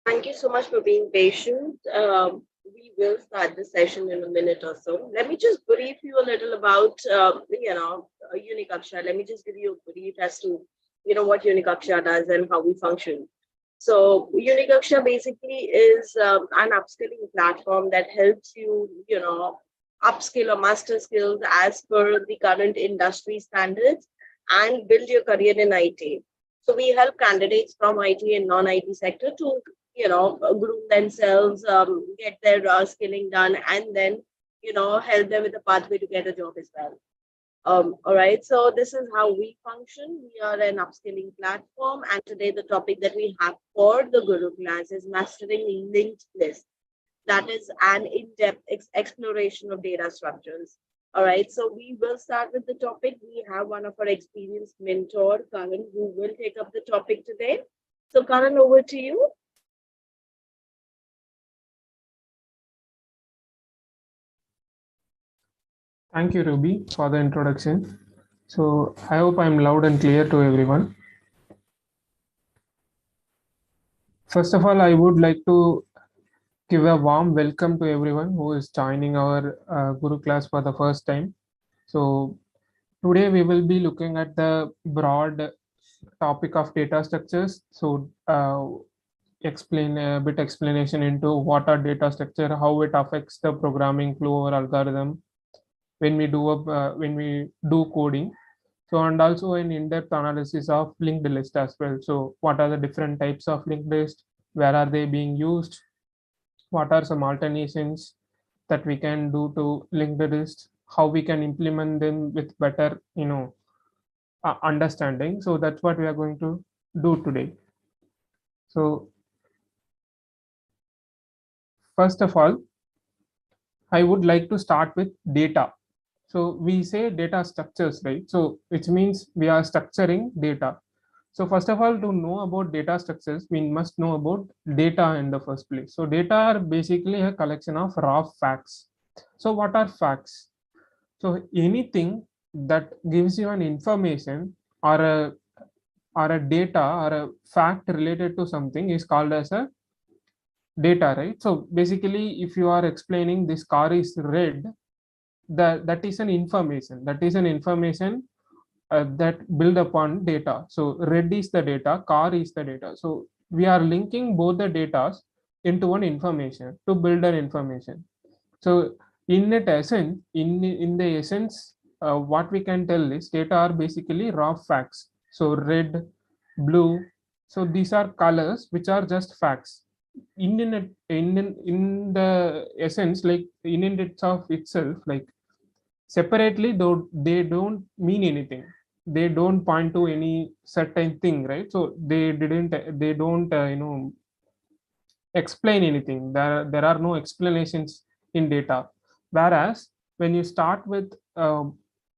Thank you so much for being patient. We will start the session in a minute or so. Let me just brief you a little about, Unikaksha. Let me just give you a brief as to, what Unikaksha does and how we function. So, Unikaksha basically is an upskilling platform that helps you, upskill or master skills as per the current industry standards and build your career in IT. So we help candidates from IT and non-IT sector to groom themselves, get their skilling done, and then help them with a pathway to get a job as well. All right, so this is how we function. We are an upskilling platform, and today the topic that we have for the Guru class is mastering linked list. That is an in-depth exploration of data structures. All right, so we will start with the topic. We have one of our experienced mentor, Karan, who will take up the topic today. So Karan, over to you. Thank you, Ruby, for the introduction. So I hope I'm loud and clear to everyone. First of all, I would like to give a warm welcome to everyone who is joining our Guru class for the first time. So today we will be looking at the broad topic of data structures. So explain a bit explanation into what are data structure, how it affects the programming flow or algorithm when we do coding. So, and also an in-depth analysis of linked list as well. So what are the different types of linked list, where are they being used, what are some alternations that we can do to linked list, how we can implement them with better understanding. So that's what we are going to do today. So first of all, I would like to start with data. So we say data structures, right? So which means we are structuring data. So first of all, to know about data structures, we must know about data in the first place. So data are basically a collection of raw facts. So what are facts? So anything that gives you an information or a data or a fact related to something is called as a data, right? So basically, if you are explaining this car is red, that is an information. That is an information that build upon data. So red is the data, car is the data. So we are linking both the data into one information to build an information. So in the essence, what we can tell is data are basically raw facts. So red, blue. So these are colors which are just facts. In the essence, like in itself, like separately, though they don't mean anything. They don't point to any certain thing, right? So they don't explain anything. There are no explanations in data. Whereas when you start with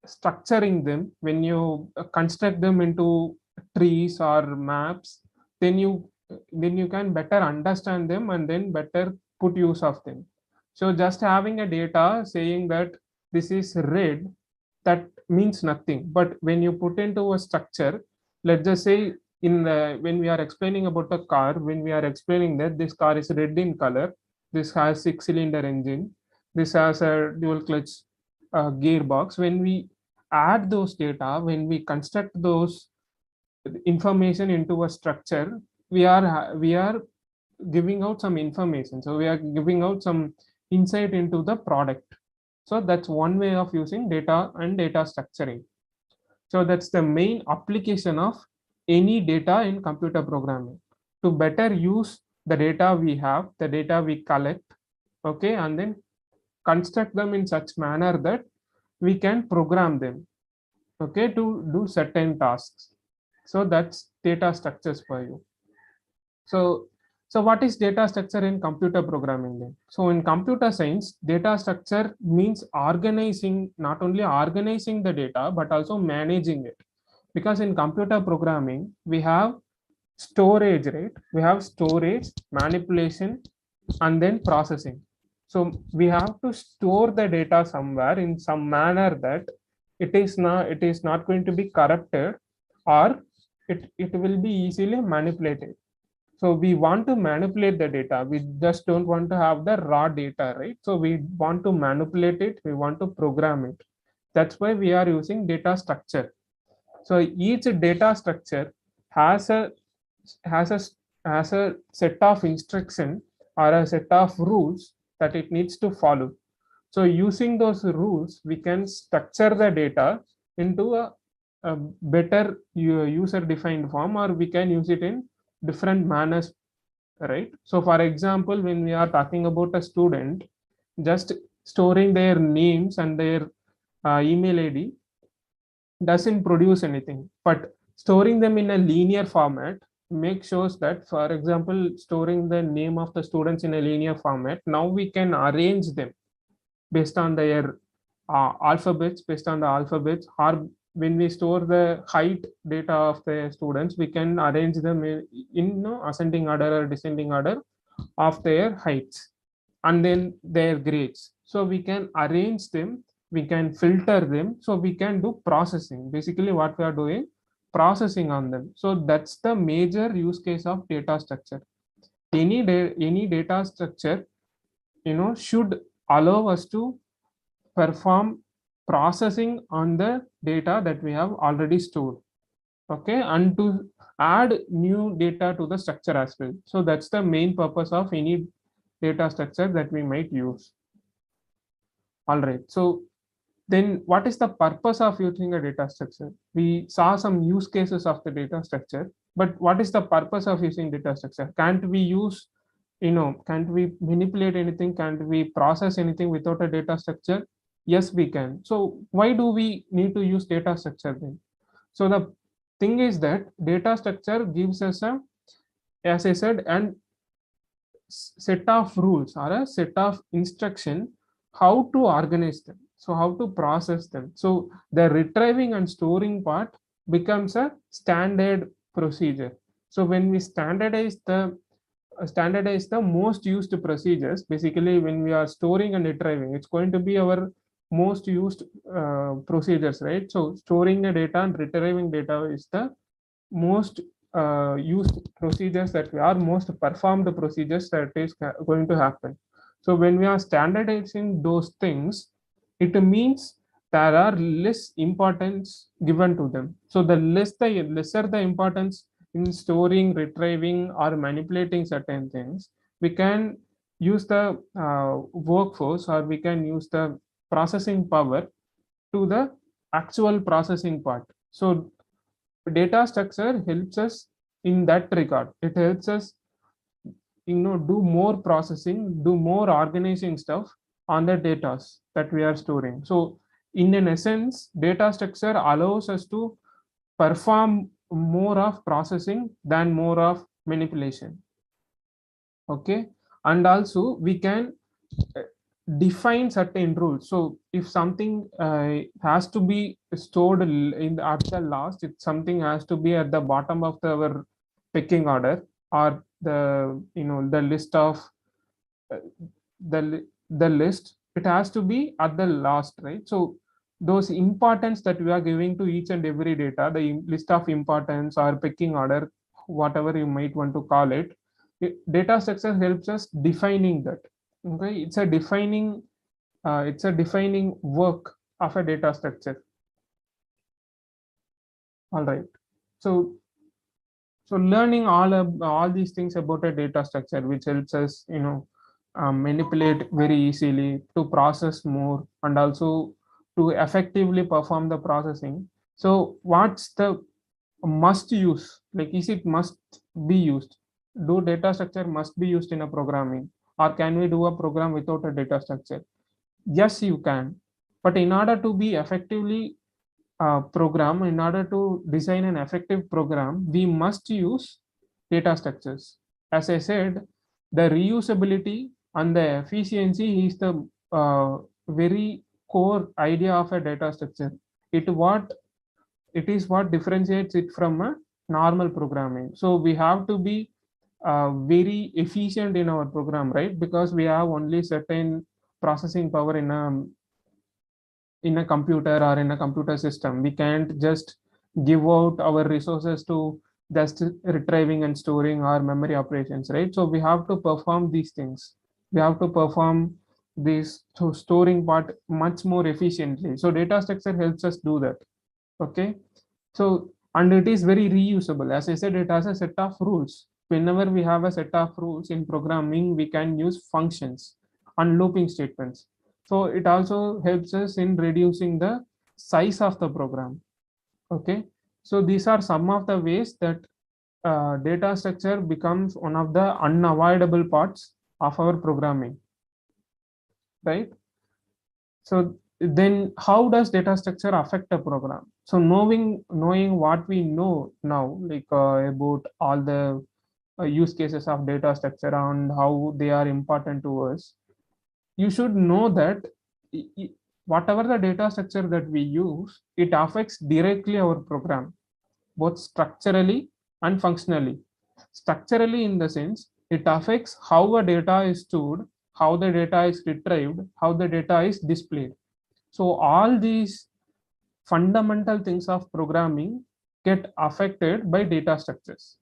structuring them, when you construct them into trees or maps, then you can better understand them and then better put use of them. So just having a data saying that this is red, that means nothing. But when you put into a structure, let's just say when we are explaining about a car, when we are explaining that this car is red in color, this has 6-cylinder engine, this has a dual clutch gearbox. When we add those data, when we construct those information into a structure, we are giving out some information. So we are giving out some insight into the product. So that's one way of using data and data structuring. So that's the main application of any data in computer programming, to better use the data we have, the data we collect, okay, and then construct them in such manner that we can program them, okay, to do certain tasks. So that's data structures for you. So, so what is data structure in computer programming then? So in computer science, data structure means organizing, not only organizing the data, but also managing it. Because in computer programming, we have storage, right? We have storage, manipulation, and then processing. So we have to store the data somewhere in some manner that it is not going to be corrupted, or it will be easily manipulated. So we want to manipulate the data. We just don't want to have the raw data, right? So we want to manipulate it. We want to program it. That's why we are using data structure. So each data structure has a has a has a set of instruction or a set of rules that it needs to follow. So using those rules, we can structure the data into a better user defined form, or we can use it in different manners, right? So for example, when we are talking about a student, just storing their names and their email id doesn't produce anything, but storing them in a linear format make shows that, for example, storing the name of the students in a linear format, now we can arrange them based on their alphabets, based on the alphabets, or when we store the height data of the students, we can arrange them in ascending order or descending order of their heights, and then their grades. So we can arrange them, we can filter them, so we can do processing. Basically what we are doing, processing on them. So that's the major use case of data structure. Any data structure should allow us to perform processing on the data that we have already stored, okay, and to add new data to the structure as well. So that's the main purpose of any data structure that we might use. All right, so then what is the purpose of using a data structure? We saw some use cases of the data structure, but what is the purpose of using data structure? Can't we use, can't we manipulate anything? Can't we process anything without a data structure? Yes, we can. So why do we need to use data structure then? So the thing is that data structure gives us a, as I said, an set of rules or a set of instruction how to organize them, so how to process them. So the retrieving and storing part becomes a standard procedure. So when we standardize the most used procedures, basically when we are storing and retrieving, it's going to be our most used procedures, right? So storing the data and retrieving data is the most used procedures that we are most performed procedures that is going to happen. So when we are standardizing those things, it means there are less importance given to them. So the lesser the importance in storing, retrieving, or manipulating certain things, we can use the workforce, or we can use the processing power to the actual processing part. So data structure helps us in that regard. It helps us do more processing, do more organizing stuff on the data that we are storing. So in an essence, data structure allows us to perform more of processing than more of manipulation, okay. And also we can uh, define certain rules. So if something has to be stored at the last, if something has to be at the bottom of our pecking order, or the list of uh, the list, it has to be at the last, right? So those importance that we are giving to each and every data, the list of importance or pecking order, whatever you might want to call it, data structure helps us defining that, okay. It's a defining work of a data structure. All right, so learning all these things about a data structure, which helps us manipulate very easily, to process more, and also to effectively perform the processing. So what's the must use, like, is it must be used? Do data structure must be used in a programming, or can we do a program without a data structure? Yes, you can. But in order to be effectively program, in order to design an effective program, we must use data structures. As I said, the reusability and the efficiency is the very core idea of a data structure. It is what differentiates it from a normal programming. So we have to be very efficient in our program, right? Because we have only certain processing power in a computer or in a computer system. We can't just give out our resources to just retrieving and storing our memory operations, right? So we have to perform these things. We have to perform this storing part much more efficiently. So data structure helps us do that. Okay. So, and it is very reusable. As I said, it has a set of rules. Whenever we have a set of rules in programming, we can use functions and looping statements. So it also helps us in reducing the size of the program. Okay. So these are some of the ways that data structure becomes one of the unavoidable parts of our programming, right? So then how does data structure affect a program? So knowing what we know now, like about all the use cases of data structure and how they are important to us, you should know that whatever the data structure that we use, it affects directly our program, both structurally and functionally. Structurally, in the sense, it affects how a data is stored, how the data is retrieved, how the data is displayed. So all these fundamental things of programming get affected by data structures.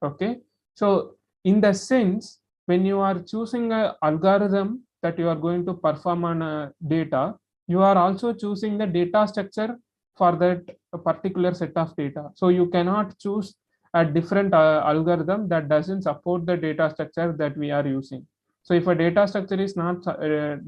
Okay. So in the sense, when you are choosing an algorithm that you are going to perform on a data, you are also choosing the data structure for that particular set of data. So you cannot choose a different algorithm that doesn't support the data structure that we are using. So if a data structure is not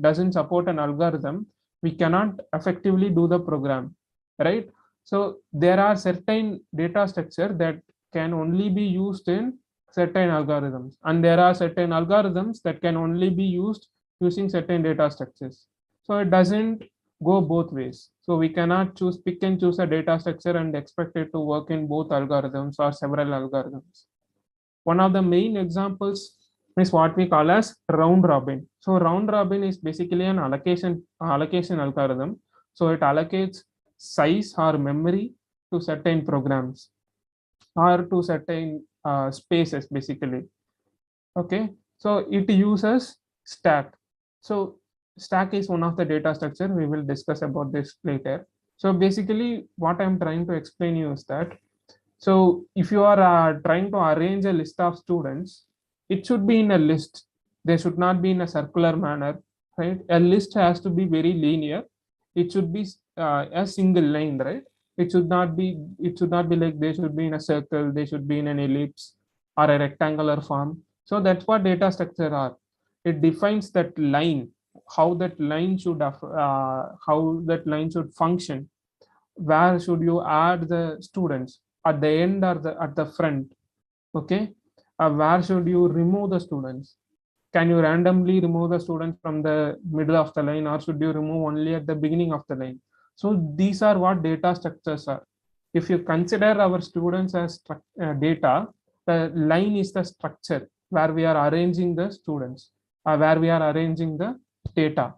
doesn't support an algorithm, we cannot effectively do the program, right? So there are certain data structure that can only be used in certain algorithms, and there are certain algorithms that can only be used using certain data structures. So it doesn't go both ways. So we cannot choose pick and choose a data structure and expect it to work in both algorithms or several algorithms. One of the main examples is what we call as round robin. So round robin is basically an allocation algorithm. So it allocates size or memory to certain programs or to certain spaces basically. Okay. So it uses stack. So stack is one of the data structure. We will discuss about this later. So basically what I'm trying to explain you is that, so if you are trying to arrange a list of students, it should be in a list. They should not be in a circular manner, right? A list has to be very linear. It should be a single line, right? It should not be. It should not be like they should be in a circle. They should be in an ellipse or a rectangular form. So that's what data structure are. It defines that line, how that line should function. Where should you add the students, at the end or at the front? Okay. Where should you remove the students? Can you randomly remove the students from the middle of the line, or should you remove only at the beginning of the line? So these are what data structures are. If you consider our students as data, the line is the structure where we are arranging the students, where we are arranging the data.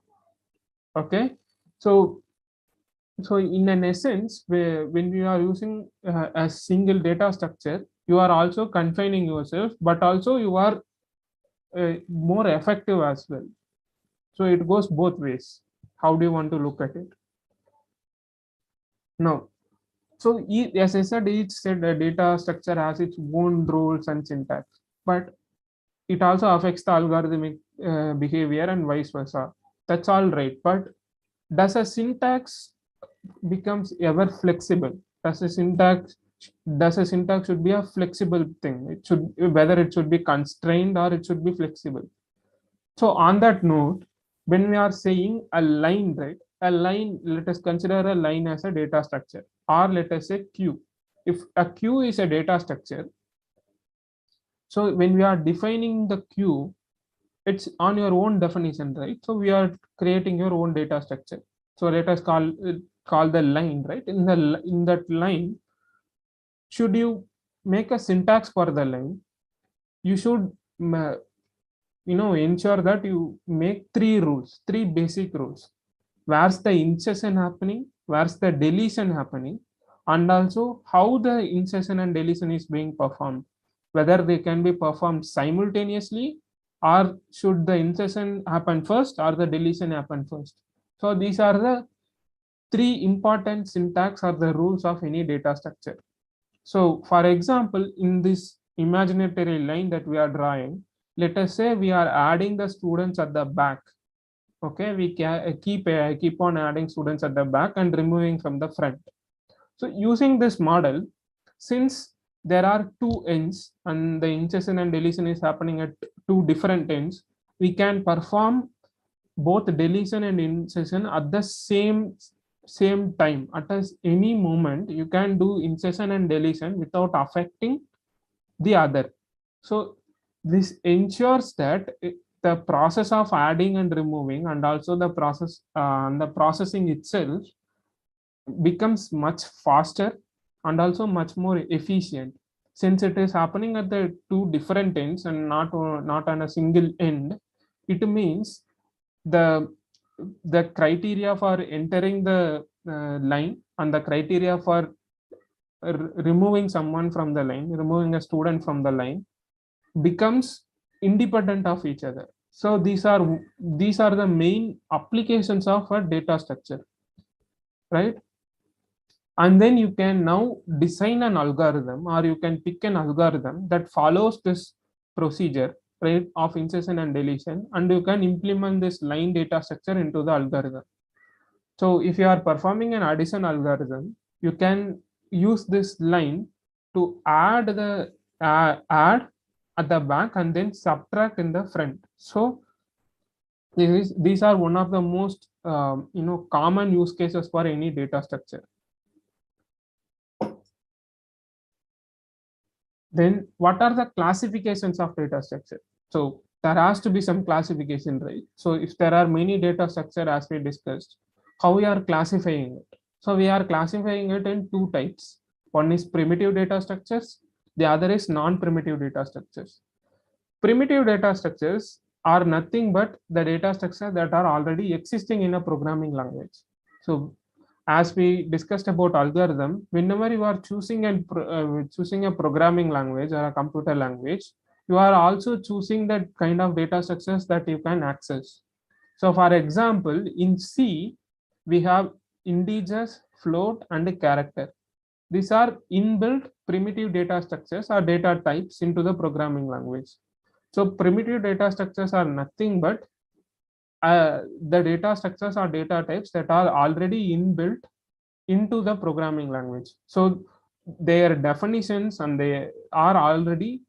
Okay. So in an essence, when you are using a single data structure, you are also confining yourself, but also you are more effective as well. So it goes both ways. How do you want to look at it? Now, so as I said, each said data structure has its own rules and syntax, but it also affects the algorithmic behavior and vice versa. That's all right, but does a syntax becomes ever flexible? Does a syntax should be a flexible thing? It should, whether it should be constrained or it should be flexible. So on that note, when we are saying a line, right? A line, let us consider a line as a data structure, or let us say queue. If a queue is a data structure, so when we are defining the queue, it's on your own definition, right? So we are creating your own data structure. So let us call the line, right? In that line, should you make a syntax for the line, you should ensure that you make three basic rules. Where's the insertion happening, where's the deletion happening, and also how the insertion and deletion is being performed, whether they can be performed simultaneously, or should the insertion happen first or the deletion happen first. So these are the three important syntax or the rules of any data structure. So for example, in this imaginary line that we are drawing, let us say we are adding the students at the back. Okay, we keep on adding students at the back and removing from the front. So using this model, since there are two ends and the insertion and deletion is happening at two different ends, we can perform both deletion and insertion at the same time. At any moment, you can do insertion and deletion without affecting the other. So this ensures that the process of adding and removing and also the processing itself becomes much faster and also much more efficient, since it is happening at the two different ends and not on a single end. It means the criteria for entering the line and the criteria for removing someone from the line, removing a student from the line, becomes independent of each other. So these are the main applications of a data structure, right? And then you can now design an algorithm, or you can pick an algorithm that follows this procedure, right, of insertion and deletion, and you can implement this line data structure into the algorithm. So if you are performing an addition algorithm, you can use this line to add add at the back and then subtract in the front. So these are one of the most common use cases for any data structure. Then what are the classifications of data structure? So there has to be some classification, right? So if there are many data structure, as we discussed, how we are classifying it? So we are classifying it in two types. One is primitive data structures, the other is non-primitive data structures. Primitive data structures are nothing but the data structures that are already existing in a programming language. So as we discussed about algorithm, whenever you are choosing a programming language or a computer language, you are also choosing that kind of data structures that you can access. So for example, in C, we have integers, float, and a character. These are inbuilt primitive data structures or data types into the programming language. So primitive data structures are nothing but the data structures or data types that are already inbuilt into the programming language. So their definitions and they are already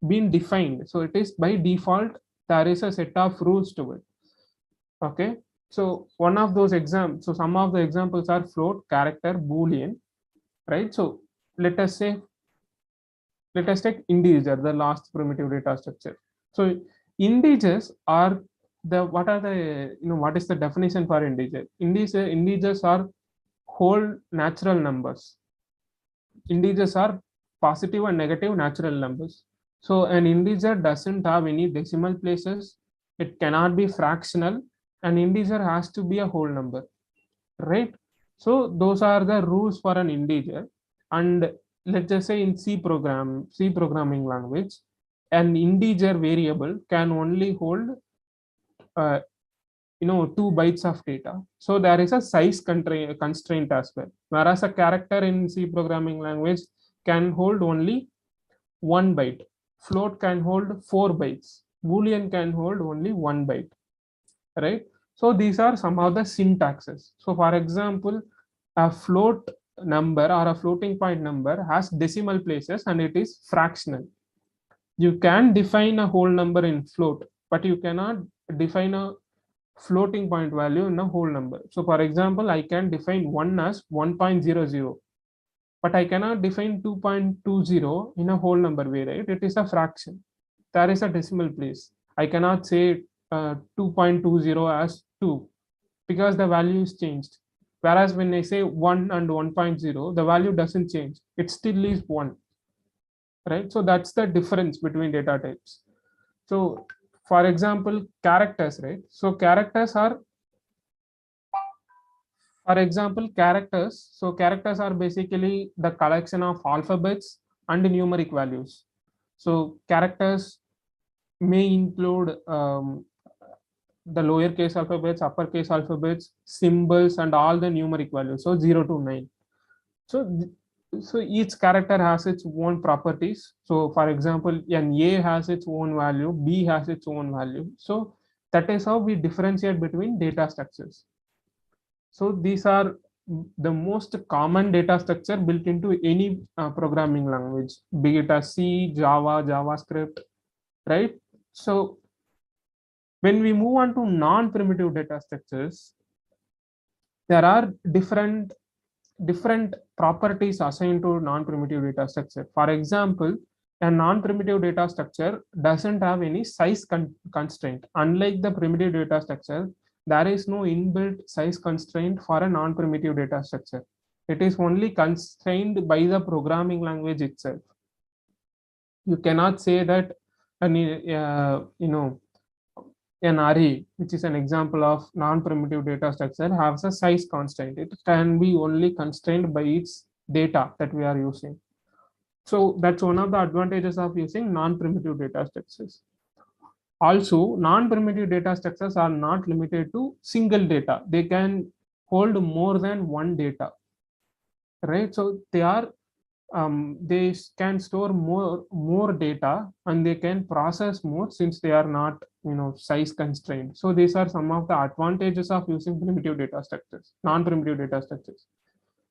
been defined. So it is by default, there is a set of rules to it. Okay. So one of those examples, so some of the examples are float, character, boolean, right? So let us say, let us take integer, the last primitive data structure. So integers are what are the, what is the definition for integer? Integers are whole natural numbers. Integers are positive and negative natural numbers. So an integer doesn't have any decimal places. It cannot be fractional. An integer has to be a whole number, right? So those are the rules for an integer. And let's just say in C programming language, an integer variable can only hold 2 bytes of data. So there is a size constraint as well. Whereas a character in C programming language can hold only 1 byte. Float can hold 4 bytes. Boolean can hold only 1 byte, right? So these are some of the syntaxes. So for example, a float number or a floating point number has decimal places and it is fractional. You can define a whole number in float, but you cannot define a floating point value in a whole number. So for example, I can define 1 as 1.00, but I cannot define 2.20 in a whole number way, right? It is a fraction. There is a decimal place. I cannot say 2.20 as 2 because the value is changed. Whereas when I say 1 and 1.0, the value doesn't change. It still is 1, right? So that's the difference between data types. So for example, characters, right? So characters are, for example, characters. So characters are basically the collection of alphabets and numeric values. So characters may include the lowercase alphabets, uppercase alphabets, symbols, and all the numeric values. So 0 to 9. So So each character has its own properties. So for example, an A has its own value, B has its own value. So that is how we differentiate between data structures. So these are the most common data structure built into any programming language, be it a C, Java, JavaScript, right? So when we move on to non-primitive data structures, there are different properties assigned to non-primitive data structure. For example, a non-primitive data structure doesn't have any size constraint. Unlike the primitive data structure, there is no inbuilt size constraint for a non-primitive data structure. It is only constrained by the programming language itself. You cannot say that an array, which is an example of non-primitive data structure, has a size constraint. It can be only constrained by its data that we are using. So that's one of the advantages of using non-primitive data structures. Also, non-primitive data structures are not limited to single data. They can hold more than one data, right? So they can store more data, and they can process more since they are not size constrained. So these are some of the advantages of using primitive data structures, non-primitive data structures.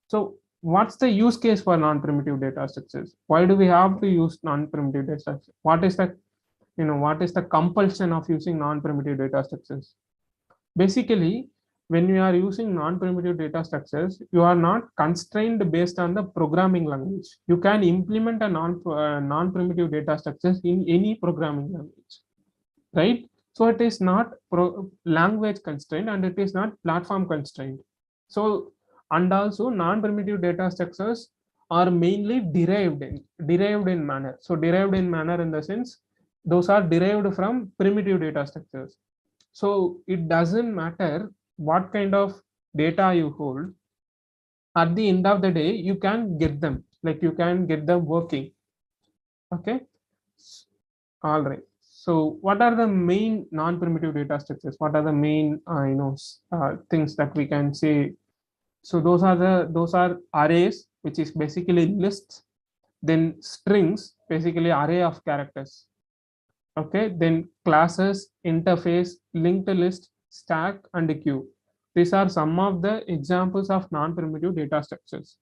So what's the use case for non-primitive data structures? Why do we have to use non-primitive data structures? What is the compulsion of using non-primitive data structures? Basically, when you are using non-primitive data structures, you are not constrained based on the programming language. You can implement a non-primitive data structures in any programming language, right? So it is not language constrained, and it is not platform constrained. So, and also non-primitive data structures are mainly derived in manner. So derived in manner in the sense, those are derived from primitive data structures. So it doesn't matter what kind of data you hold. At the end of the day, you can get them, like you can get them working. Okay. All right. So what are the main non-primitive data structures? What are the main things that we can say? So those are arrays, which is basically lists. Then strings, basically array of characters. Okay, then classes, interface, linked list, stack, and queue. These are some of the examples of non-primitive data structures.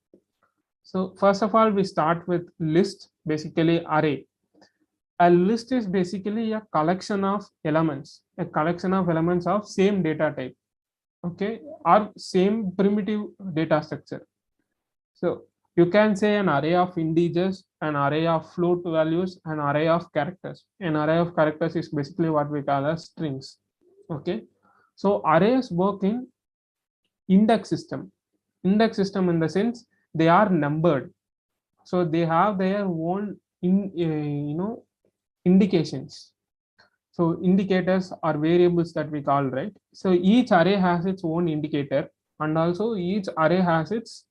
So first of all, we start with list, basically array. A list is basically a collection of elements of same data type, okay, or same primitive data structure. So you can say an array of integers, an array of float values, an array of characters. An array of characters is basically what we call as strings. Okay. So arrays work in index system. Index system in the sense they are numbered. So they have their own indications. So indicators are variables that we call, right? So each array has its own indicator, and also each array has its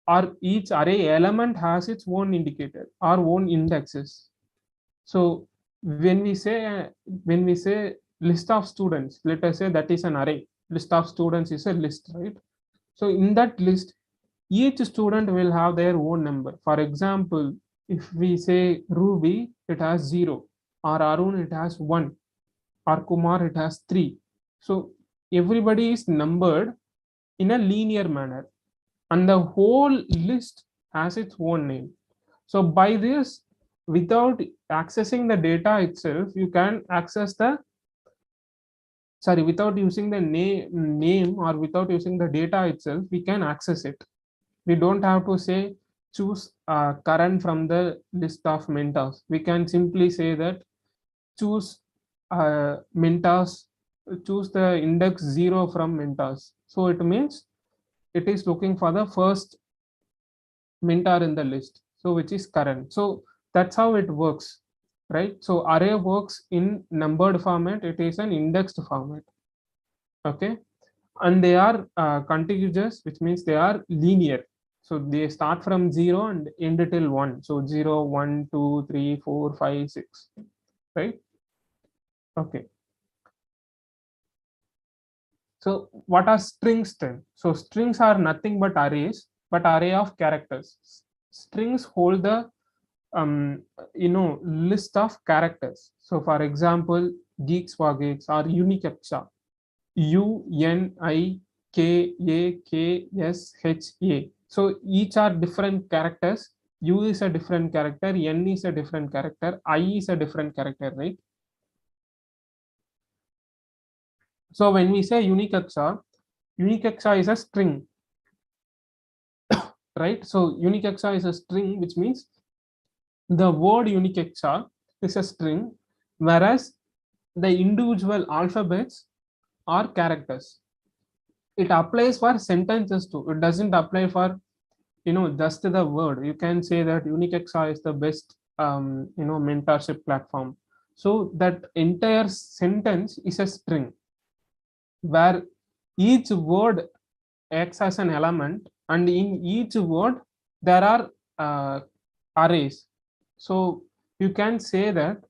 or each array element has its own indicator or own indexes. So when we say list of students, let us say that is an array. List of students is a list, right? So in that list, each student will have their own number. For example, if we say Ruby, it has 0, or Arun, it has 1, or Kumar, it has 3. So everybody is numbered in a linear manner, and the whole list has its own name. So by this, without accessing the data itself, you can access the without using the name or without using the data itself, we can access it. We don't have to say choose current from the list of mentors. We can simply say that choose mentors, choose the index 0 from mentors. So it means it is looking for the first mentor in the list, so which is current. So that's how it works, right? So array works in numbered format, it is an indexed format. Okay. And they are contiguous, which means they are linear. So they start from 0 and end till 1. So 0, 1, 2, 3, 4, 5, 6, right? Okay. So what are strings then? So strings are nothing but arrays but array of characters. Strings hold the list of characters. So for example, geeks for geeks or unique aksha, UNIKAKSHA. So each are different characters. U is a different character, N is a different character, I is a different character, right? So when we say unique aksha is a string, right? So unique aksha is a string, which means the word unique aksha is a string, whereas the individual alphabets are characters. It applies for sentences too. It doesn't apply for just the word. You can say that UniQXR is the best mentorship platform. So that entire sentence is a string where each word acts as an element, and in each word there are arrays. So you can say that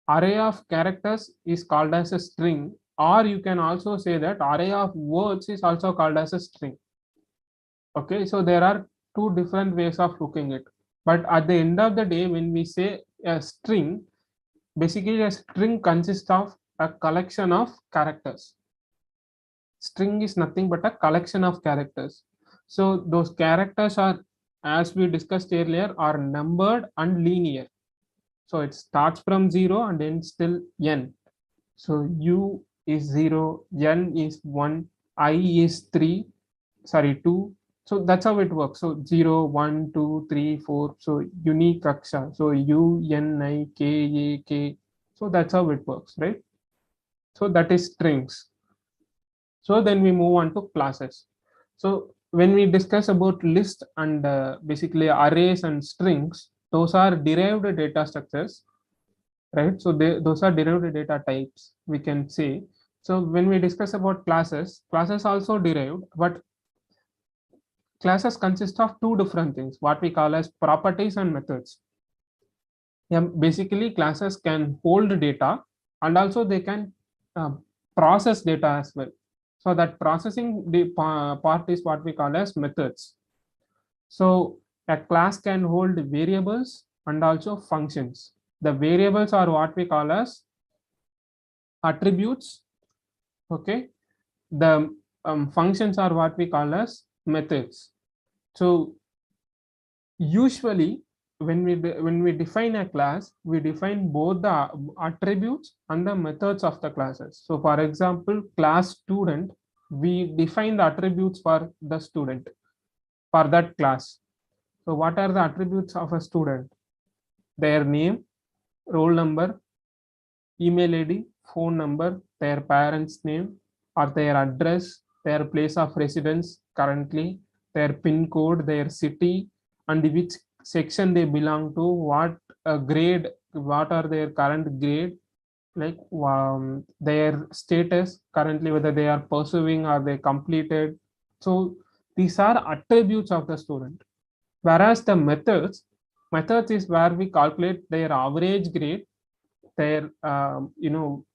array of characters is called as a string, or you can also say that array of words is also called as a string. Okay, so there are two different ways of looking at it. But at the end of the day, when we say a string, basically a string consists of a collection of characters. String is nothing but a collection of characters. So those characters are, as we discussed earlier, are numbered and linear. So it starts from 0 and ends till n. So U is 0, N is 1, I is 3, sorry, 2. So that's how it works. So 0, 1, 2, 3, 4. So unique aksha. So U, N, I, K, A, K. So that's how it works, right? So that is strings. So then we move on to classes. So when we discuss about list and basically arrays and strings, those are derived data structures, right? So those are derived data types, we can say. So when we discuss about classes also derived, but classes consist of two different things, what we call as properties and methods. Yeah, basically classes can hold data, and also they can process data as well. So that processing the part is what we call as methods. So a class can hold variables and also functions. The variables are what we call as attributes. Okay, the functions are what we call as methods. So usually when we define a class, we define both the attributes and the methods of the classes. So for example, class student, we define the attributes for the student for that class. So what are the attributes of a student? Their name, roll number, email ID, phone number, their parents' name or their address, their place of residence currently, their PIN code, their city, and which section they belong to, what grade, what are their current grade, like their status currently, whether they are pursuing or they completed. So these are attributes of the student. Whereas the methods is where we calculate their average grade, their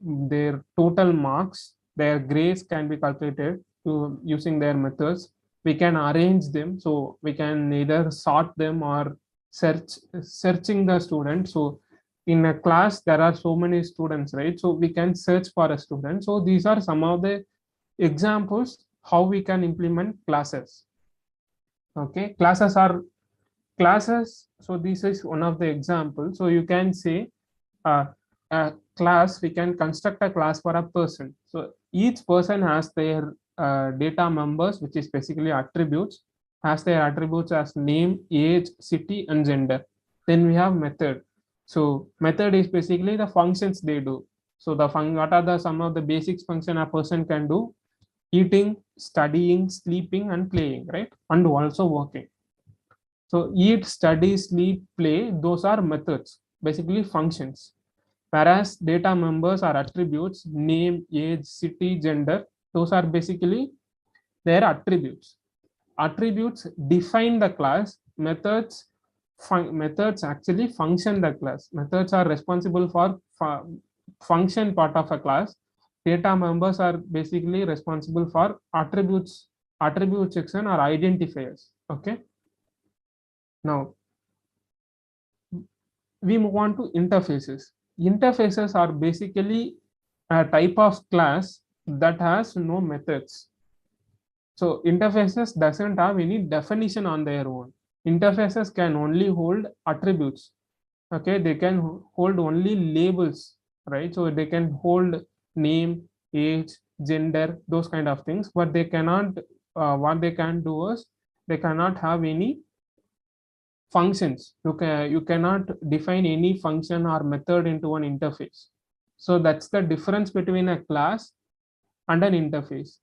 their total marks, their grades can be calculated to using their methods. We can arrange them, so we can either sort them or searching the student. So in a class there are so many students, right? So we can search for a student. So these are some of the examples how we can implement classes. Okay, classes. So this is one of the examples. So you can say a class, we can construct a class for a person. So each person has their data members, which is basically attributes, has their attributes as name, age, city, and gender. Then we have method. So method is basically the functions they do. So what are the some of the basics function a person can do? Eating, studying, sleeping, and playing, right? And also working. So eat, study, sleep, play, those are methods, basically functions. Whereas data members are attributes, name, age, city, gender, those are basically their attributes. Attributes define the class, methods actually function the class. Methods are responsible for function part of a class. Data members are basically responsible for attribute section or identifiers. Okay. Now we move on to interfaces. Interfaces are basically a type of class that has no methods. So interfaces doesn't have any definition on their own. Interfaces can only hold attributes. Okay, they can hold only labels, right? So they can hold name, age, gender, those kind of things, but they cannot, what they can do is they cannot have any functions. You cannot define any function or method into an interface. So that's the difference between a class and an interface.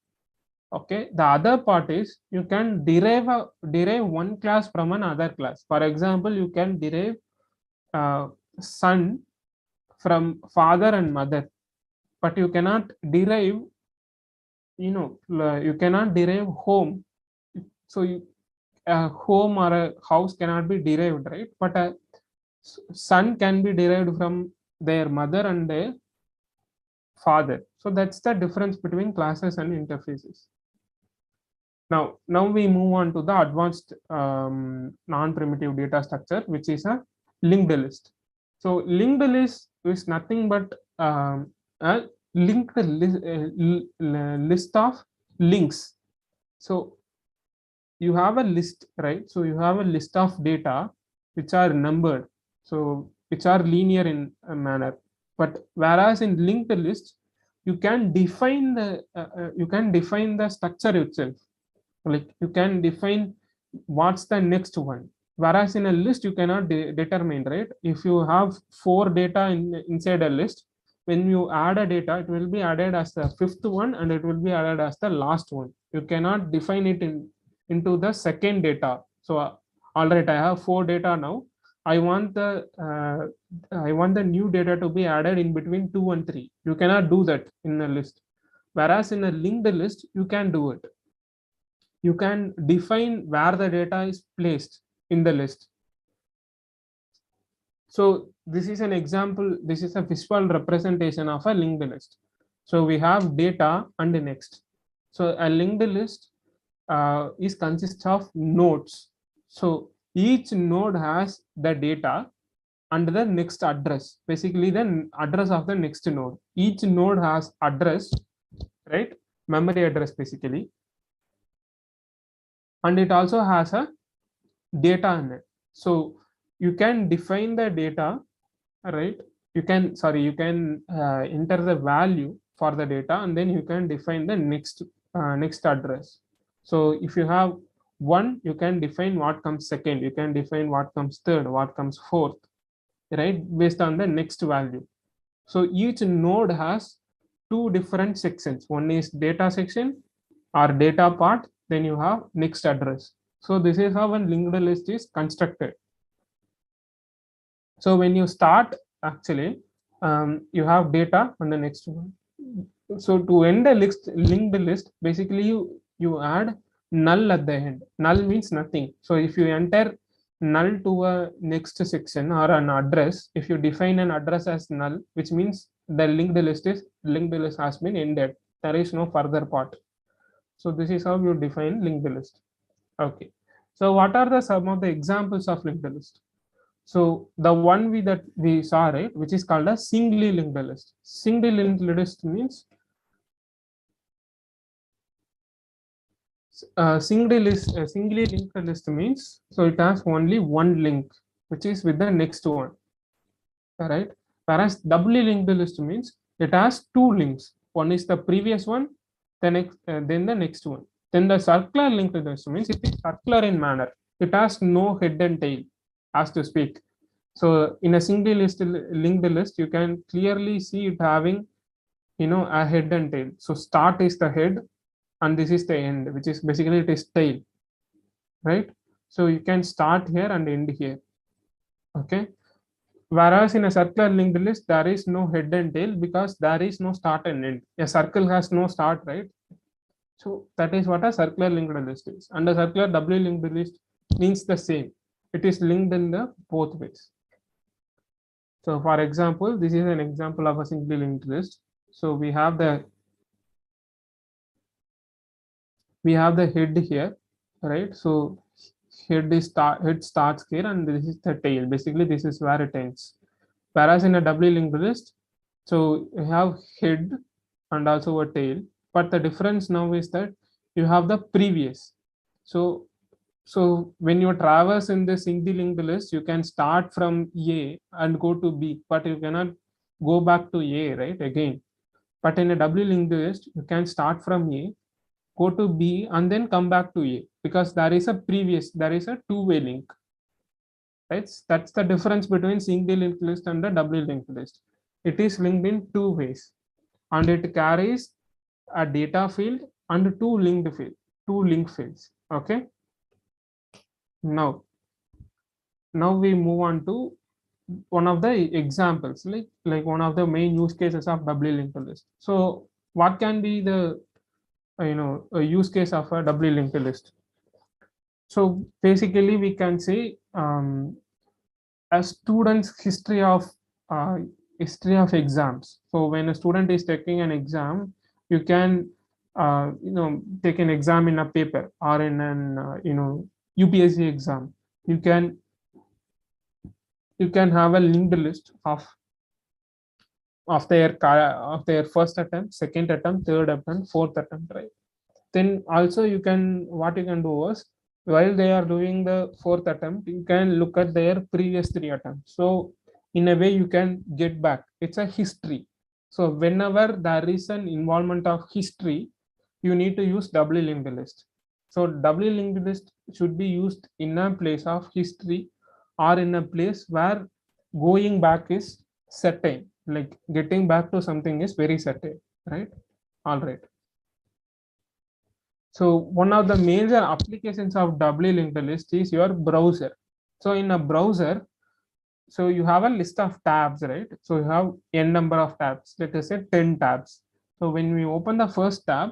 Okay, the other part is you can derive one class from another class. For example, you can derive son from father and mother, but you cannot derive, you cannot derive home. So a home or a house cannot be derived, right? But a son can be derived from their mother and their father. So that's the difference between classes and interfaces. Now we move on to the advanced non-primitive data structure, which is a linked list. So linked list is nothing but a list of links. So you have a list, right? So you have a list of data which are numbered, so which are linear in a manner. But whereas in linked list, you can define the structure itself. Like you can define what's the next one. Whereas in a list, you cannot determine, right? If you have 4 data inside a list, when you add a data, it will be added as the 5th one and it will be added as the last one. You cannot define it into the second data. So all right, I have 4 data now. I want the new data to be added in between 2 and 3. You cannot do that in a list. Whereas in a linked list, you can do it. You can define where the data is placed in the list. So this is an example, this is a visual representation of a linked list. So we have data and the next. So a linked list is consists of nodes. So each node has the data and the next address, basically the address of the next node. Each node has address, right? Memory address basically. And it also has a data in it. So you can define the data, right? You can enter the value for the data, and then you can define the next address. So if you have 1, you can define what comes second, you can define what comes third, what comes fourth, right, based on the next value. So each node has 2 different sections. One is data section or data part, then you have next address. So this is how a linked list is constructed. So when you start, actually, you have data on the next one. So to end a linked list, basically you add null at the end. Null means nothing. So if you enter null to a next section or an address, if you define an address as null, which means the linked list has been ended. There is no further part. So this is how you define linked list. Okay. So what are some of the examples of linked list? So the one that we saw, right, which is called a singly linked list. Singly linked list means singly linked list means, so it has only one link, which is with the next one. All right. Whereas doubly linked list means it has 2 links. One is the previous one, then the next one. Then the circular linked list means it is circular in manner. It has no head and tail, as to speak. So in a single linked list, you can clearly see it having, a head and tail. So start is the head, and this is the end, which is basically it is tail, right? So you can start here and end here. Okay. Whereas in a circular linked list, there is no head and tail because there is no start and end. A circle has no start, right? So that is what a circular linked list is. And a circular doubly linked list means the same. It is linked in the both ways. So for example, this is an example of a singly linked list. So we have the head here, right? So head starts here, and this is the tail. Basically, this is where it ends. Whereas in a doubly linked list, so you have head and also a tail, but the difference now is that you have the previous. So when you traverse in the singly linked list, you can start from A and go to B, but you cannot go back to A, right, again. But in a doubly linked list, you can start from A, go to B, and then come back to A, because there is a two-way link, right? That's the difference between singly linked list and the doubly linked list. It is linked in two ways, and it carries a data field and two link fields. Okay. Now we move on to one of the examples, like one of the main use cases of doubly linked list. So what can be the a use case of a doubly linked list? So basically we can say a student's uh, history of exams. So when a student is taking an exam, you can take an exam in a paper or in an UPSC exam. You can have a linked list of their first attempt, second attempt, third attempt, fourth attempt, right? Then also what you can do is, while they are doing the fourth attempt, you can look at their previous three attempts. So in a way you can get back. It's a history. So whenever there is an involvement of history, you need to use doubly linked list. So doubly linked list should be used in a place of history, or in a place where going back is certain, like getting back to something is very certain, right? All right. So one of the major applications of doubly linked list is your browser. So in a browser, so you have a list of tabs, right? So you have n number of tabs, let us say 10 tabs. So when we open the first tab,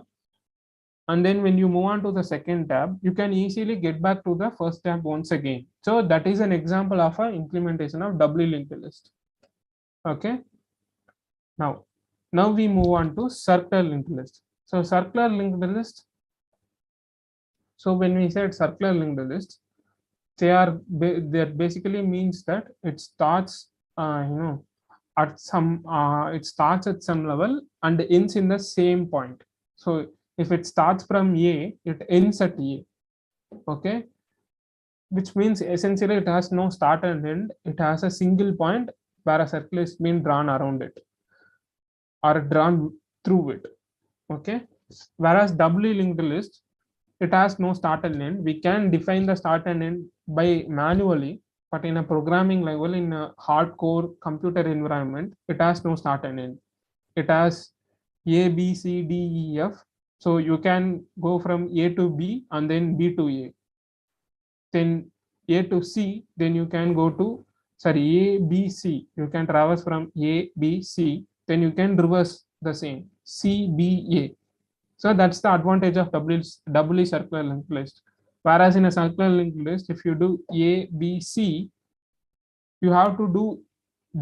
and then when you move on to the second tab, you can easily get back to the first tab once again. So that is an example of an implementation of doubly linked list. Okay. Now we move on to circular linked list. So circular linked list. So when we said circular linked list, that basically means that it starts, at some it starts at some level and ends in the same point. So if it starts from A, it ends at A. Okay, which means essentially it has no start and end. It has a single point where a circle is being drawn around it or drawn through it. Okay, whereas doubly linked list, it has no start and end. We can define the start and end by manually, but in a programming level, in a hardcore computer environment, it has no start and end. It has A, B, C, D, E, F. So you can go from A to B and then B to A. Then A to C, then you can go to, A, B, C. You can traverse from A, B, C. Then you can reverse the same, C, B, A. So that's the advantage of doubly circular linked list. Whereas in a circular linked list, if you do A, B, C, you have to do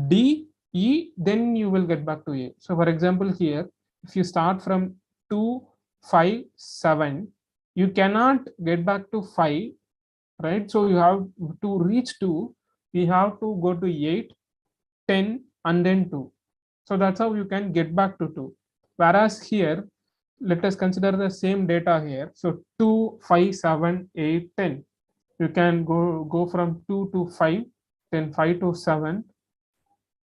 D, E, then you will get back to A. So for example, here, if you start from 2, 5, 7, you cannot get back to 5, right? So you have to reach 2, you have to go to 8, 10, and then 2. So that's how you can get back to 2. Whereas here, let us consider the same data here. So 2, 5, 7, 8, 10. You can go from 2 to 5, then 5 to 7.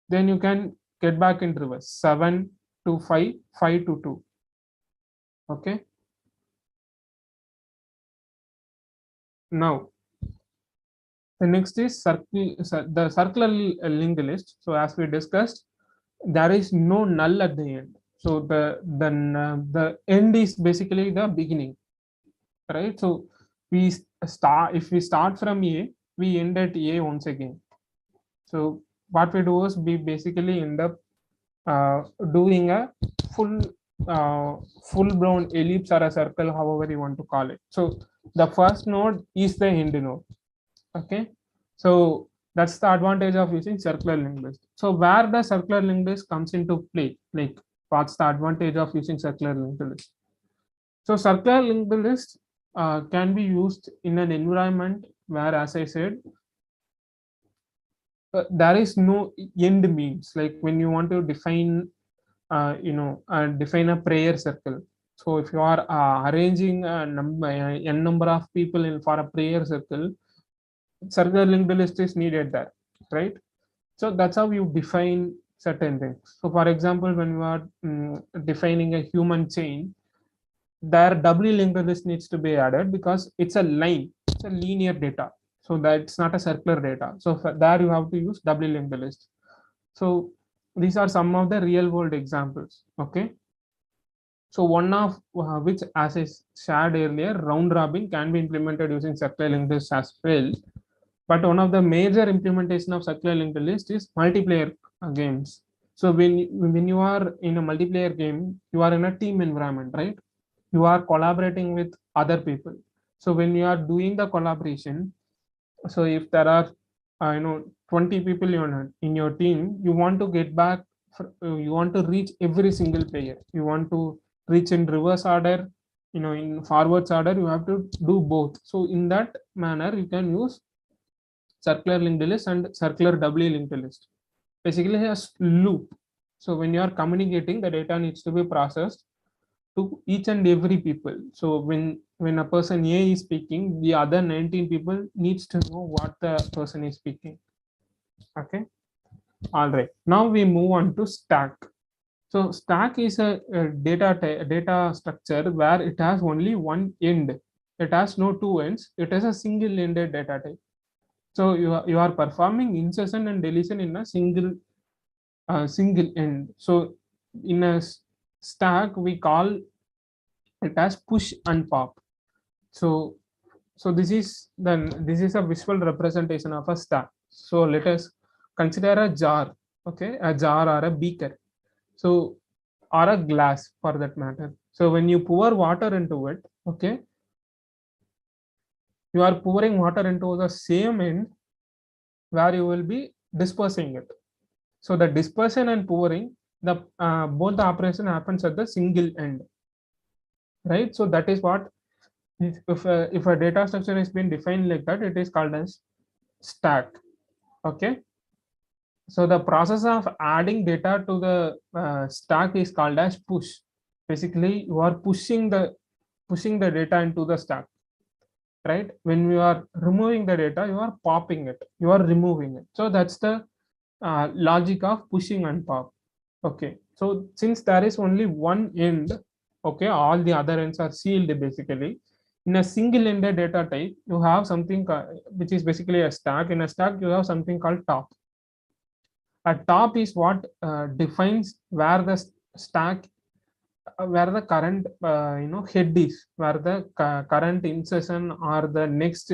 Then you can get back in reverse, 7 to 5, 5 to 2. Okay. Now, the next is the circular linked list. So as we discussed, there is no null at the end. So the end is basically the beginning, right? So if we start from A, we end at A once again. So what we do is we basically end up doing a full blown ellipse or a circle, however you want to call it. So the first node is the end node. Okay, so that's the advantage of using circular linked list. So where the circular linked list comes into play, like what's the advantage of using circular linked list? So circular linked list can be used in an environment where, as I said, there is no end means. Like when you want to define, define a prayer circle. So if you are arranging a number, n number of people in for a prayer circle, circular linked list is needed there, right? So that's how you define certain things. So for example, when you are defining a human chain, there doubly linked list needs to be added because it's a line, it's a linear data, so that's not a circular data. So for there you have to use doubly linked list. So these are some of the real world examples. Okay, so one of which, as I shared earlier, round robin can be implemented using circular linked list as well. But one of the major implementation of circular linked list is multiplayer games. So when you are in a multiplayer game, you are in a team environment, right? You are collaborating with other people. So when you are doing the collaboration, so if there are 20 people in your team, you want to get back, you want to reach every single player, you want to reach in reverse order, in forwards order, you have to do both. So in that manner you can use circular linked list and circular doubly linked list. Basically a loop. So when you are communicating, the data needs to be processed to each and every people. So when a person A is speaking, the other 19 people needs to know what the person is speaking. Okay. All right. Now we move on to stack. So stack is a data structure where it has only one end. It has no two ends. It is a single ended data type. So you are performing insertion and deletion in a single end. So in a stack we call it as push and pop. So this is a visual representation of a stack. So let us consider a jar. Okay, a jar or a beaker. So or a glass for that matter. So when you pour water into it, okay, you are pouring water into the same end where you will be dispersing it. So the dispersion and pouring, the both the operation happens at the single end, right? So that is what, if a data structure is being defined like that, it is called as stack. Okay. So the process of adding data to the stack is called as push. Basically, you are pushing the data into the stack, right? When you are removing the data, you are popping it, you are removing it. So that's the logic of pushing and pop. Okay, so since there is only one end, okay, all the other ends are sealed. Basically, in a single ended data type, you have something which is basically a stack. In a stack you have something called top. A top is what defines where the stack, where the current head is, where the current insertion or the next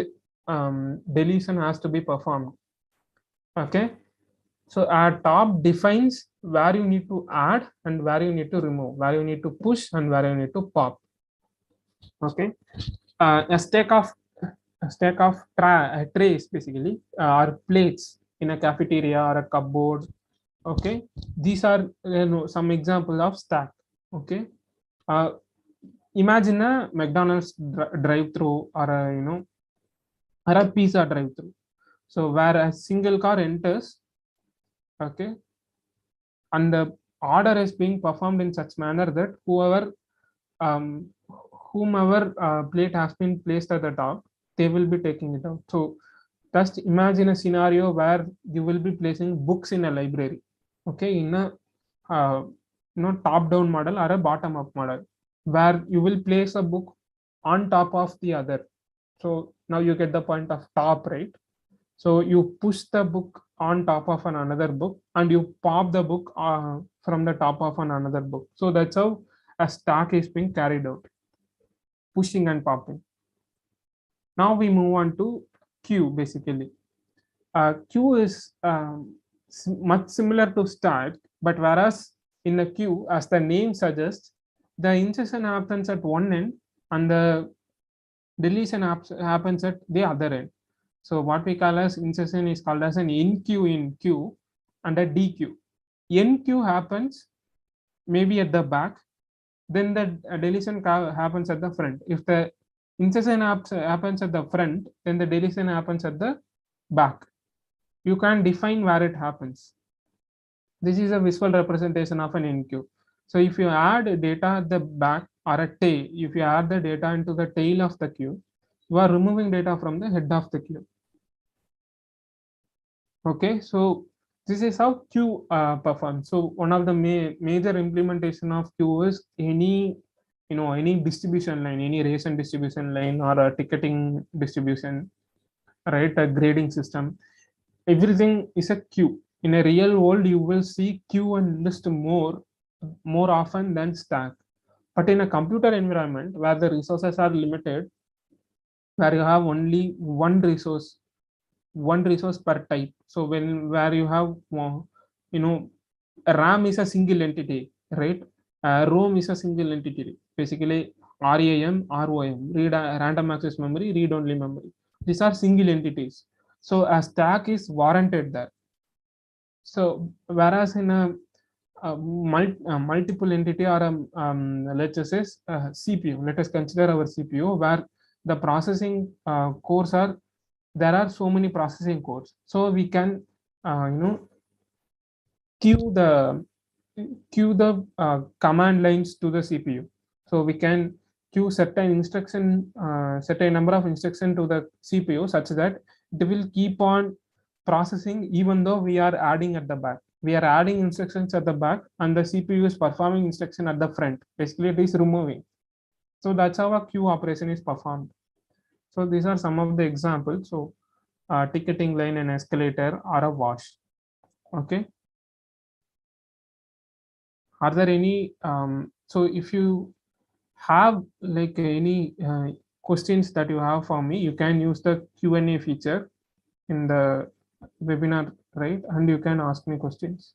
deletion has to be performed. Okay, so our top defines where you need to add and where you need to remove, where you need to push and where you need to pop. Okay, a stack of trays basically, or plates in a cafeteria or a cupboard. Okay, these are some examples of stack. Okay, uh, imagine a McDonald's drive-through or a or a pizza drive-through. So where a single car enters, okay, and the order is being performed in such manner that um, whomever plate has been placed at the top, they will be taking it out. So just imagine a scenario where you will be placing books in a library, okay, in a top down model or a bottom up model, where you will place a book on top of the other. So now you get the point of top, right? So you push the book on top of another book and you pop the book from the top of another book. So that's how a stack is being carried out, pushing and popping. Now we move on to queue. Basically, queue is much similar to stack, but whereas in a queue, as the name suggests, the insertion happens at one end and the deletion happens at the other end. So what we call as insertion is called as an NQ in queue and a DQ. NQ happens maybe at the back, then the deletion happens at the front. If the insertion happens at the front, then the deletion happens at the back. You can define where it happens. This is a visual representation of an enqueue. So if you add data at the back or a tail, if you add the data into the tail of the queue, you are removing data from the head of the queue. Okay, so this is how queue performs. So one of the major implementation of queue is any any distribution line, any ration distribution line or a ticketing distribution, right? A grading system. Everything is a queue. In a real world, you will see queue and list more often than stack. But in a computer environment where the resources are limited, where you have only one resource per type. So where you have RAM is a single entity, right? ROM is a single entity. Basically, RAM, ROM, random access memory, read only memory. These are single entities. So a stack is warranted there. So whereas in a multiple entity or let's just say CPU, let us consider our CPU where the processing cores are, there are so many processing cores. So we can queue the command lines to the CPU. So we can queue certain number of instruction to the CPU such that it will keep on processing even though we are adding at the back. We are adding instructions at the back and the CPU is performing instruction at the front. Basically, it is removing. So that's how a queue operation is performed. So these are some of the examples. So ticketing line and escalator are a wash. Okay. Are there any so if you have like any questions that you have for me, you can use the Q&A feature in the webinar, right? And you can ask me questions.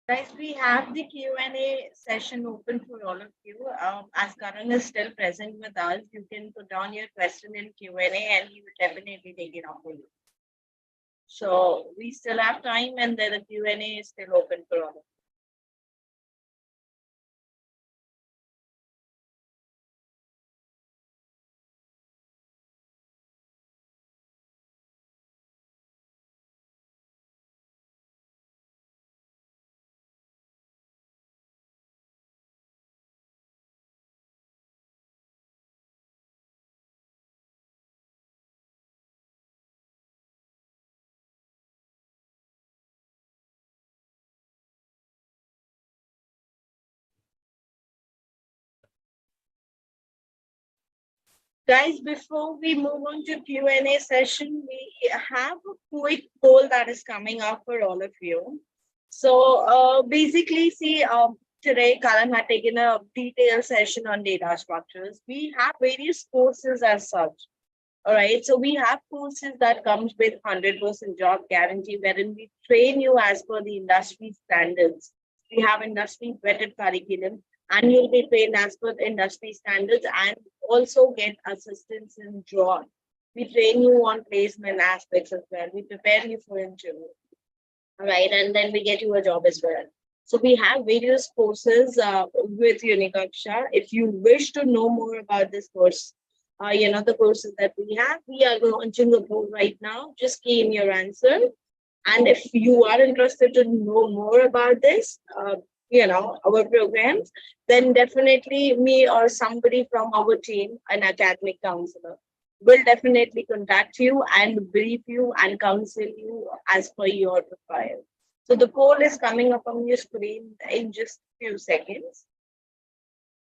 Guys, we have the Q&A session open for all of you. As Karan is still present with us, you can put down your question in Q&A and he will definitely take it up for you. So we still have time and then the Q&A is still open for all of you. Guys, before we move on to Q&A session, we have a quick poll that is coming up for all of you. So basically, see, today Karan had taken a detailed session on data structures. We have various courses as such. All right, so we have courses that comes with 100% job guarantee, wherein we train you as per the industry standards. We have industry vetted curriculum, and you'll be trained as per the industry standards and also get assistance in job. We train you on placement aspects as well. We prepare you for interview, all right, and then we get you a job as well. So we have various courses with Unikaksha. If you wish to know more about this course, the courses that we are launching a poll right now. Just key in your answer. And if you are interested to know more about this, our programs, then definitely me or somebody from our team, an academic counselor, will definitely contact you and brief you and counsel you as per your profile. So the poll is coming up on your screen in just a few seconds.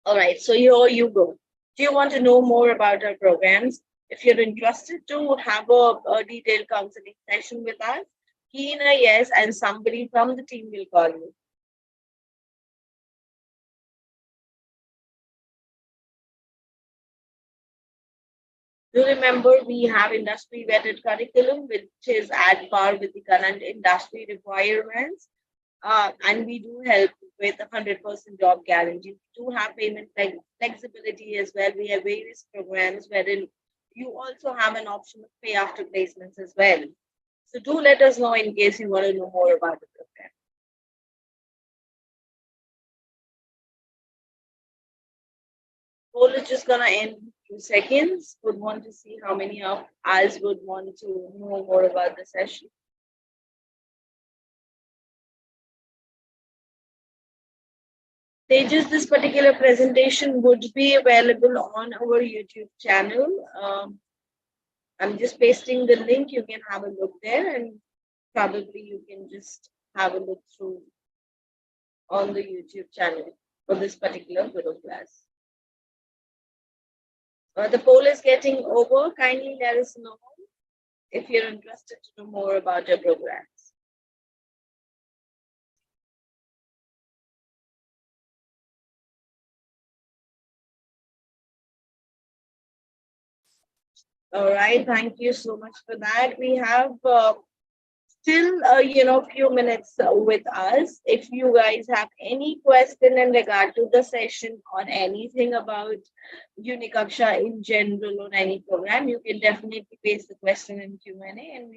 All right, so here you go. Do you want to know more about our programs? If you're interested to have a detailed counseling session with us, key in a yes and somebody from the team will call you. Do remember we have industry vetted curriculum, which is at par with the current industry requirements. And we do help with 100% job guarantee. We do have payment flexibility as well. We have various programs wherein you also have an option of pay after placements as well. So do let us know in case you want to know more about the program. Poll is just gonna end in 2 seconds. Would want to see how many of us would want to know more about the session. Pages, this particular presentation would be available on our YouTube channel. I'm just pasting the link. You can have a look there, and probably you can just have a look through on the YouTube channel for this particular video class. The poll is getting over. Kindly let us know if you're interested to know more about your programs. All right, thank you so much for that. We have still few minutes with us. If you guys have any question in regard to the session or anything about Unikaksha in general or any program, you can definitely paste the question in Q&A, and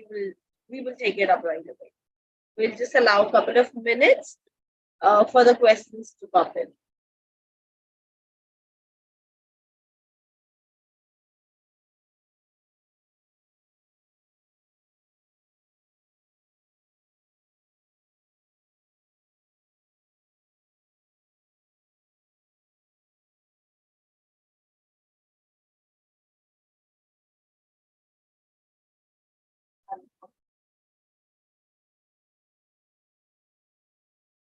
we will take it up right away. We'll just allow a couple of minutes for the questions to pop in.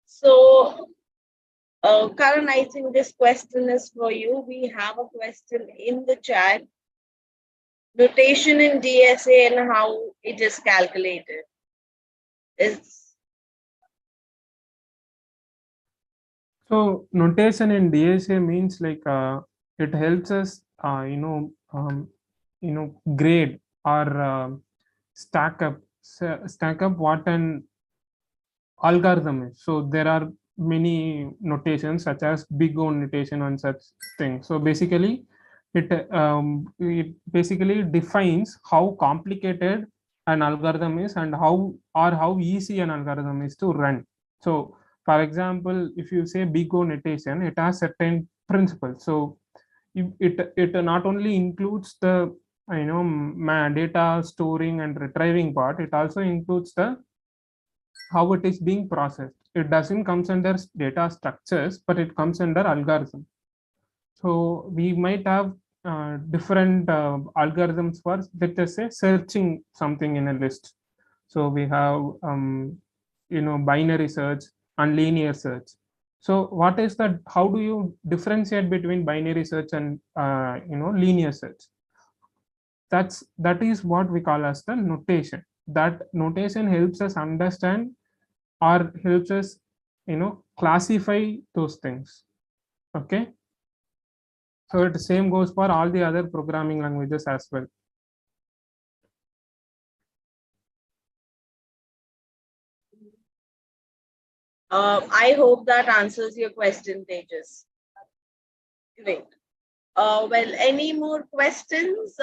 So, Karan, I think this question is for you. We have a question in the chat. Notation in DSA and how it is calculated. So notation in DSA means like it helps us, grade or stack up what an algorithm is. So there are many notations such as big O notation and such things. So basically, it basically defines how complicated an algorithm is and how easy an algorithm is to run. So for example, if you say big O notation, it has certain principles. So it not only includes the data storing and retrieving part, it also includes the how it is being processed. It doesn't comes under data structures, but it comes under algorithm. So we might have different algorithms for, let us say, searching something in a list. So we have binary search and linear search. So what is that? How do you differentiate between binary search and linear search? That is what we call as the notation. That notation helps us understand or helps us classify those things. Okay, so the same goes for all the other programming languages as well. I hope that answers your question, Tejas. Great. Well, any more questions?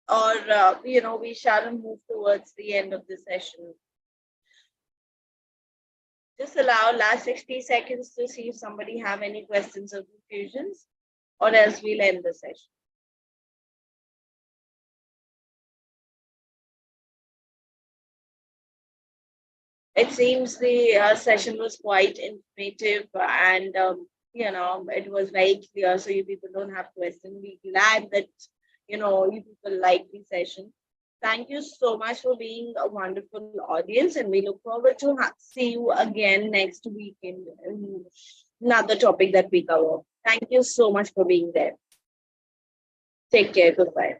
Or we shall move towards the end of the session. Just allow last 60 seconds to see if somebody have any questions or confusions, or else we'll end the session. It seems the session was quite informative, and it was very clear, so you people don't have questions. We're glad that you people like the session. Thank you so much for being a wonderful audience, and we look forward to see you again next week in another topic that we cover. Thank you so much for being there. Take care. Goodbye.